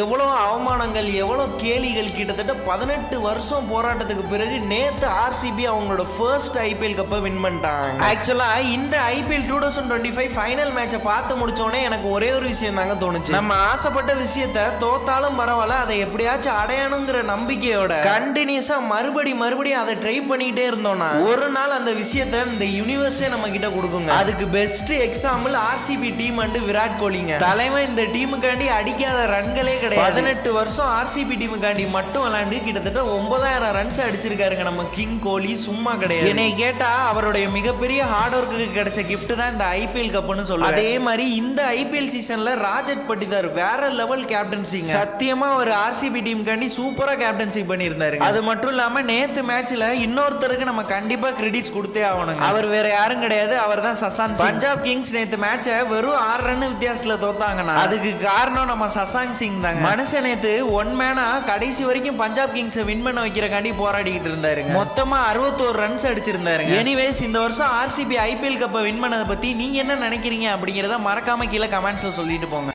எவ்வளோ அவமானங்கள், எவ்வளோ கேலிகள், கிட்டத்தட்ட 18 வருஷம் போராட்டத்துக்கு பிறகு நேத்து ஆர்சிபி அவங்களோட ஃபர்ஸ்ட் ஐபிஎல் கப்பை வின் பண்ணிட்டாங்க. ஆக்சுவலா இந்த ஐபிஎல் 2025 ஃபைனல் மேட்சை பார்த்து முடிச்சோடனே எனக்கு ஒரே ஒரு விஷயம் தாங்க தோணுச்சு. நம்ம ஆசைப்பட்ட விஷயத்த தோத்தாலும் பரவாயில்ல, அதை எப்படியாச்சும் அடையணுங்கிற நம்பிக்கையோட கண்டினியூஸா மறுபடியும் அதை ட்ரை பண்ணிக்கிட்டே இருந்தோம்னா ஒரு நாள் அந்த விஷயத்த இந்த யூனிவர்ஸே நம்ம கிட்ட கொடுக்குங்க. அதுக்கு best example RCB team and Virat கோலிங்க. தலைமை இந்த டீமுக்காண்டி அடிக்காத ரன்களே 18 வருஷம் ஆர்சிபி டீமுக்காண்டி மட்டும் விளையாண்டு கிட்டத்தட்ட 9000 ரன்ஸ் அடிச்சிருக்காருங்க நம்ம கிங் கோலி. சும்மா கிடையாது. என்னை கேட்டா அவருடைய மிகப்பெரிய ஹார்ட் ஒர்க்கு கிடைச்ச கிஃப்ட் தான் இந்த ஐபிஎல் கப்னு சொல்லுவாங்க. அதே மாதிரி இந்த ஐபிஎல் சீசன்ல ராஜத் பட்டிதார் வேற லெவல் கேப்டன்சி. சத்தியமா அவர் ஆர்சிபி டீமுக்காண்டி சூப்பரா கேப்டன்சி பண்ணியிருந்தாரு. அது மட்டும் இல்லாம நேத்து மேட்ச்ல இன்னொருத்தருக்கு நம்ம கண்டிப்பா கிரெடிட்ஸ் கொடுத்தே ஆகணும். அவர் வேற யாரும் கிடையாது, அவர் தான் சசாங். பஞ்சாப் கிங்ஸ் நேத்து மேட்சை வெறும் 6 ரன் வித்தியாசத்துல தோத்தாங்கன்னா அதுக்கு காரணம் நம்ம சசாங் சிங் தாங்க. மனுஷன் நேத்து ஒன் மேனா கடைசி வரைக்கும் பஞ்சாப் கிங்ஸை வின் பண்ண வைக்கிறக்காண்டி போராடிக்கிட்டு இருந்தாருங்க. மொத்தமா 61 ரன்ஸ் அடிச்சிருந்தாருங்க. எனிவேஸ் இந்த வருஷம் ஆர்சிபி ஐபிஎல் கப்பை வின் பண்ணதை பத்தி நீங்க என்ன நினைக்கிறீங்க அப்படிங்கறத மறக்காம கீழே கமெண்ட்ஸ்ல சொல்லிட்டு போங்க.